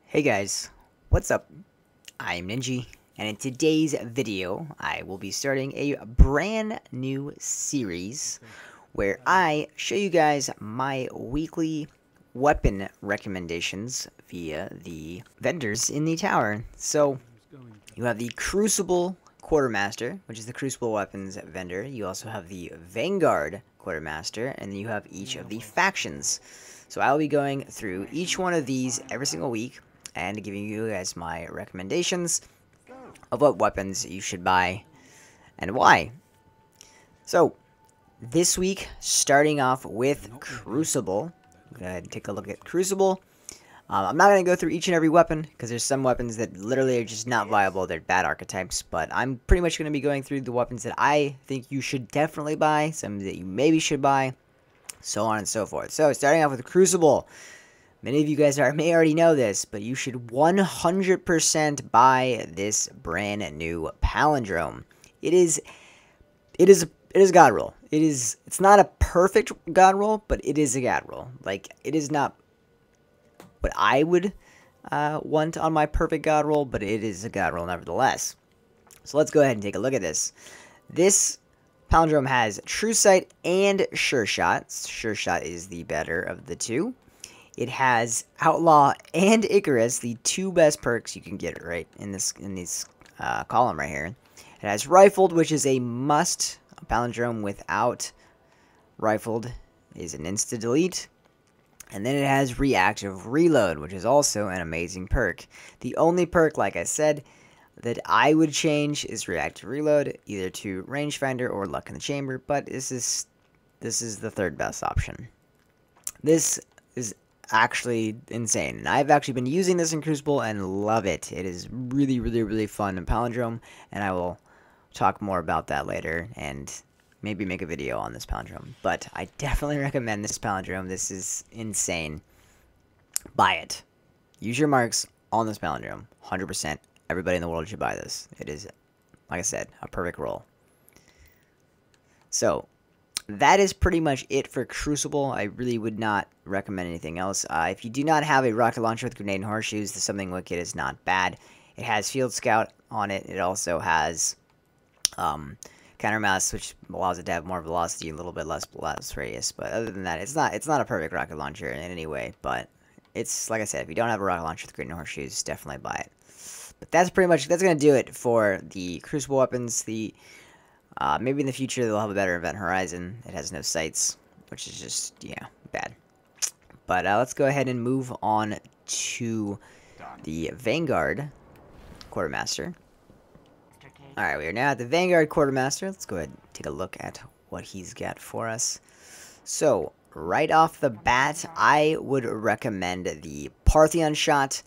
Hey guys, what's up? I'm Ninja, and in today's video, I will be starting a brand new series where I show you guys my weekly weapon recommendations via the vendors in the tower. So, you have the Crucible Quartermaster, which is the Crucible weapons vendor. You also have the Vanguard Quartermaster, and then you have each of the factions. So I will be going through each one of these every single week and giving you guys my recommendations of what weapons you should buy and why. So, this week, starting off with Crucible. Go ahead and take a look at Crucible. I'm not going to go through each and every weapon, because there's some weapons that literally are just not viable. They're bad archetypes, but I'm pretty much going to be going through the weapons that I think you should definitely buy, some that you maybe should buy, so on and so forth. So, starting off with Crucible. Many of you guys may already know this, but you should 100% buy this brand new palindrome. It is a god roll. It's not a perfect god roll, but it is a god roll. Like, it is not what I would want on my perfect god roll, but it is a god roll nevertheless. So let's go ahead and take a look at this. This palindrome has True Sight and Sure Shot. Sure Shot is the better of the two. It has Outlaw and Icarus, the two best perks you can get right in this column right here. It has Rifled, which is a must. A palindrome without Rifled is an insta-delete. And then it has Reactive Reload, which is also an amazing perk. The only perk, like I said, that I would change is Reactive Reload, either to Rangefinder or Luck in the Chamber, but this is the third best option. This is actually insane, and I've actually been using this in Crucible and love it. It is really, really, really fun in Palindrome, and I will talk more about that later and maybe make a video on this palindrome. But I definitely recommend this palindrome. This is insane. Buy it. Use your marks on this palindrome. 100%. Everybody in the world should buy this. It is, like I said, a perfect roll. So, that is pretty much it for Crucible. I really would not recommend anything else. If you do not have a rocket launcher with grenade and horseshoes, the Something Wicked is not bad. It has Field Scout on it. It also has Countermass, which allows it to have more velocity, a little bit less radius. But other than that, it's not a perfect rocket launcher in any way. But it's, like I said, if you don't have a rocket launcher with grenade and horseshoes, definitely buy it. But that's gonna do it for the Crucible weapons. Maybe in the future they'll have a better Event Horizon. It has no sights, which is just, yeah, bad. But let's go ahead and move on to the Vanguard Quartermaster. Alright, we are now at the Vanguard Quartermaster. Let's go ahead and take a look at what he's got for us. So, right off the bat, I would recommend the Parthian Shot.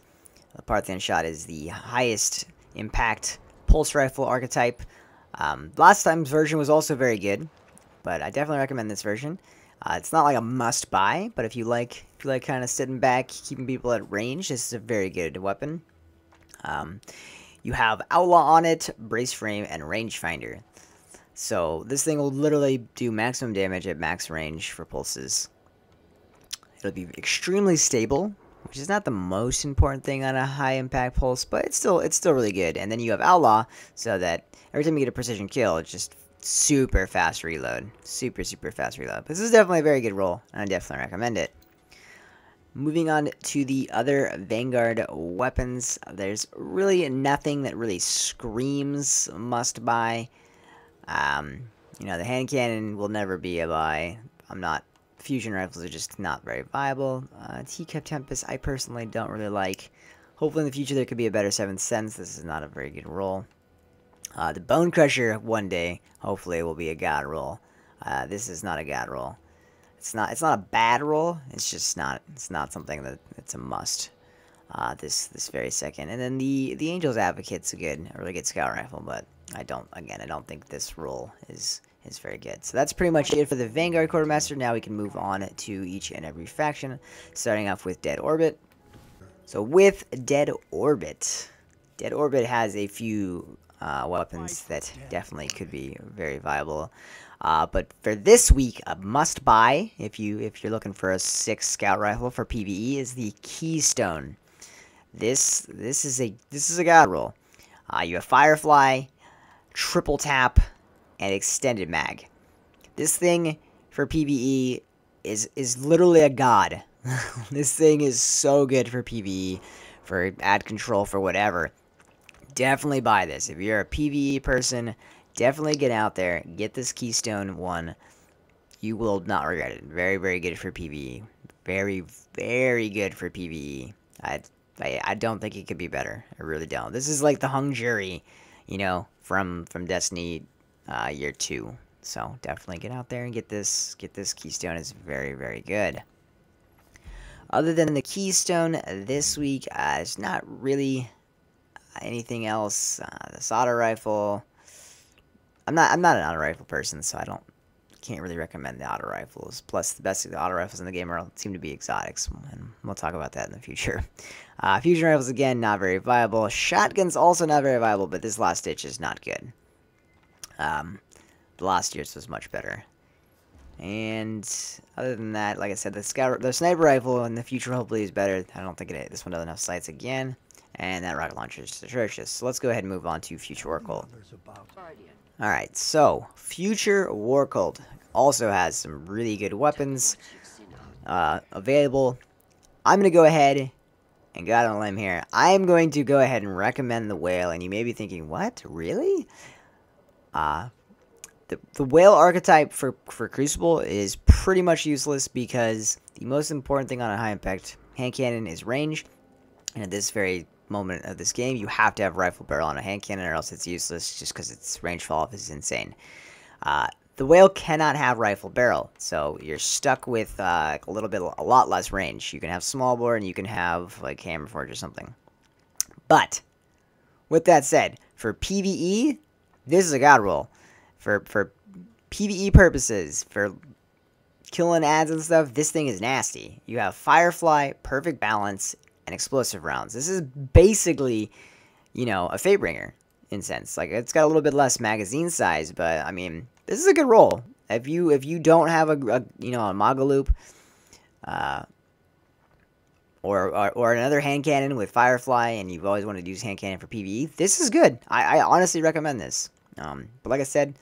The Parthian Shot is the highest impact pulse rifle archetype. Last time's version was also very good, but I definitely recommend this version. It's not like a must-buy, but if you like kind of sitting back, keeping people at range, this is a very good weapon. You have Outlaw on it, Brace Frame, and Rangefinder. So this thing will literally do maximum damage at max range for pulses. It'll be extremely stable, which is not the most important thing on a high-impact pulse, but it's still really good. And then you have Outlaw, so that every time you get a precision kill, it's just super fast reload. Super fast reload. This is definitely a very good roll, and I definitely recommend it. Moving on to the other Vanguard weapons, there's really nothing that really screams must buy. You know, the hand cannon will never be a buy. Fusion rifles are just not very viable. Teacup Tempest, I personally don't really like. Hopefully in the future there could be a better 7th Sense. This is not a very good roll. The Bone Crusher, one day, hopefully, will be a god roll. This is not a god roll. It's not a bad roll. It's just not. It's not something that it's a must. This very second. And then the Angel's Advocate's a really good scout rifle, but I don't think this roll is very good. So that's pretty much it for the Vanguard Quartermaster. Now we can move on to each and every faction, starting off with Dead Orbit. So with Dead Orbit has a few weapons that definitely could be very viable. But for this week, a must-buy, if you're looking for a 6 scout rifle for PvE, is the Keystone. this is a god roll. You have Firefly, triple tap, and extended mag. This thing for PvE is literally a god. This thing is so good for PvE, for ad control, for whatever. Definitely buy this. If you're a PvE person, definitely get out there, get this Keystone 1. You will not regret it. Very, very good for PvE. Very, very good for PvE. I don't think it could be better. I really don't. This is like the hung jury, you know, from Destiny year 2. So definitely get out there and get this Keystone. It's very, very good. Other than the Keystone this week, it's not really anything else. This auto rifle. I'm not an auto rifle person, so can't really recommend the auto rifles. Plus, the best of the auto rifles in the game seem to be exotics, and we'll talk about that in the future. Fusion rifles, again, not very viable. Shotguns, also not very viable, but this last ditch is not good. The last year's was much better. And other than that, like I said, the sniper rifle in the future hopefully is better. I don't think this one doesn't have sights again. And that rocket launcher is atrocious. So let's go ahead and move on to Future War Cult. Alright, so Future War Cult also has some really good weapons available. I'm going to go ahead and go out on a limb here. I am going to go ahead and recommend the whale, and you may be thinking, what? Really? The whale archetype for Crucible is pretty much useless because the most important thing on a high impact hand cannon is range, and at this very moment of this game, you have to have rifle barrel on a hand cannon or else it's useless just because its range fall off is insane. The whale cannot have rifle barrel, so you're stuck with a lot less range. You can have small bore and you can have like Hammerforge or something. But with that said, for PvE, this is a god roll. For PvE purposes, for killing ads and stuff, this thing is nasty. You have Firefly, perfect balance, and explosive rounds. This is basically, you know, a Fatebringer in sense. Like, it's got a little bit less magazine size, but I mean, this is a good roll. If you don't have a Magaloop, or another hand cannon with Firefly, and you've always wanted to use hand cannon for PvE, this is good. I honestly recommend this. But like I said,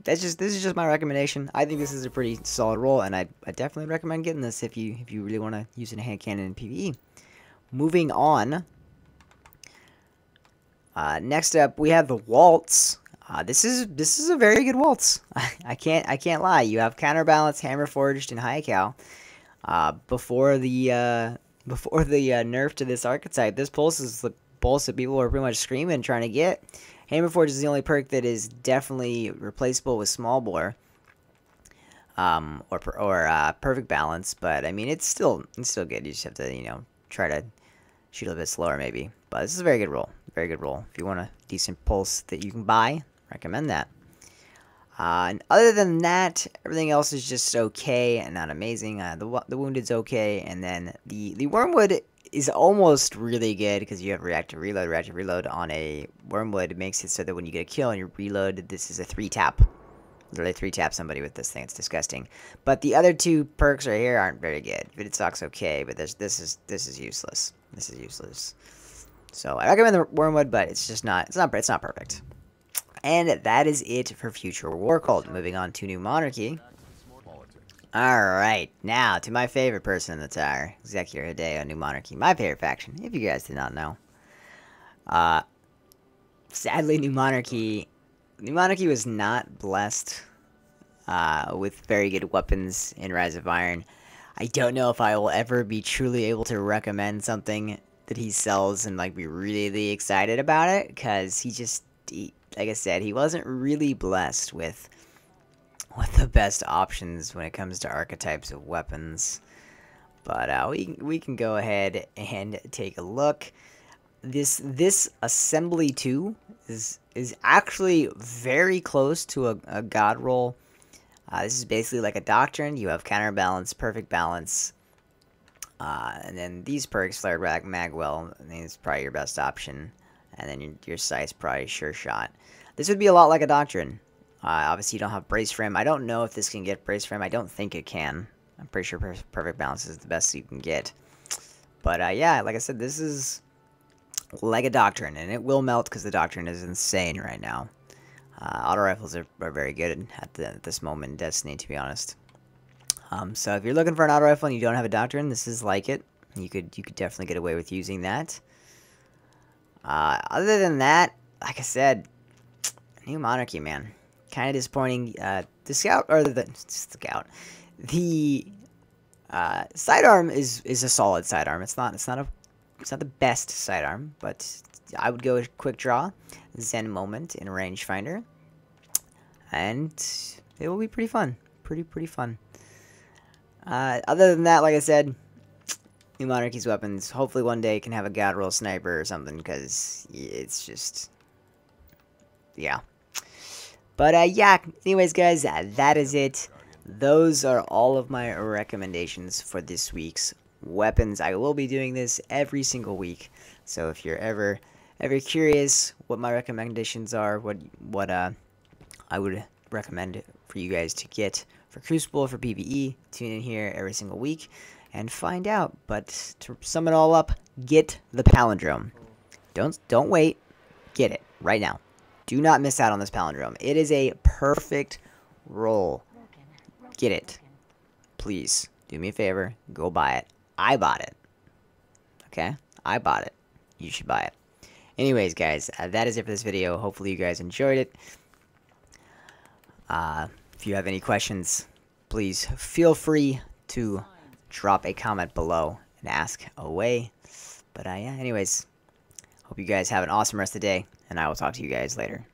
this is just my recommendation. I think this is a pretty solid roll, and I definitely recommend getting this if you really want to use a hand cannon in PvE. Moving on. Next up, we have the Waltz. This is a very good Waltz. I can't lie. You have counterbalance, hammer forged, and high cal. Before the nerf to this archetype, this pulse is the pulse that people are pretty much screaming trying to get. Hammerforge is the only perk that is definitely replaceable with small bore, or perfect balance. But I mean, it's still good. You just have to try to shoot a little bit slower maybe. But this is a very good roll. Very good roll. If you want a decent pulse that you can buy, recommend that. And other than that, everything else is just okay and not amazing. The Wounded's okay, and then the Wormwood is almost really good because you have reactive reload. Reactive reload on a Wormwood makes it so that when you get a kill and you reload, this is a 3-tap. Literally 3-tap somebody with this thing. It's disgusting. But the other two perks right here aren't very good. Vidsock's okay, but this is useless. This is useless. So I recommend the Wormwood, but it's not perfect. And that is it for Future War Cult. Moving on to New Monarchy. Alright, now to my favorite person in the tower, Executor Hideo, New Monarchy. My favorite faction, if you guys did not know. Sadly, New Monarchy was not blessed with very good weapons in Rise of Iron. I don't know if I will ever be truly able to recommend something that he sells and like be really excited about it, because like I said, he wasn't really blessed with the best options when it comes to archetypes of weapons. But we can go ahead and take a look. This Assembly 2 is actually very close to a god roll. This is basically like a Doctrine. You have counterbalance, perfect balance, and then these perks, Flared Magwell, I think it's probably your best option. And then your Sight's probably Sure Shot. This would be a lot like a Doctrine. Obviously, you don't have Brace Frame. I don't know if this can get Brace Frame. I don't think it can. I'm pretty sure Perfect Balance is the best you can get. But yeah, like I said, this is like a Doctrine, and it will melt because the Doctrine is insane right now. Auto rifles are very good at this moment in Destiny, to be honest. So if you're looking for an auto rifle and you don't have a Doctrine, this is like it. You could definitely get away with using that. Other than that, like I said, new Monarchy, man, kind of disappointing. The Scout the sidearm is a solid sidearm. It's not the best sidearm, but I would go with Quick Draw, Zen Moment, and Rangefinder, and it will be pretty fun. Pretty fun. Other than that, like I said, new Monarchy's weapons. Hopefully one day can have a God Roll Sniper or something, because it's just, yeah. But yeah, anyways guys, that is it. Those are all of my recommendations for this week's weapons. I will be doing this every single week, so if you're ever curious what my recommendations are, what I would recommend for you guys to get for Crucible, for PvE, tune in here every single week and find out. But to sum it all up, get the Palindrome. Don't wait. Get it right now. Do not miss out on this Palindrome. It is a perfect roll. Get it. Please, do me a favor. Go buy it. I bought it. Okay? I bought it. You should buy it. Anyways, guys, that is it for this video. Hopefully you guys enjoyed it. If you have any questions, please feel free to drop a comment below and ask away. But yeah, anyways, hope you guys have an awesome rest of the day, and I will talk to you guys later.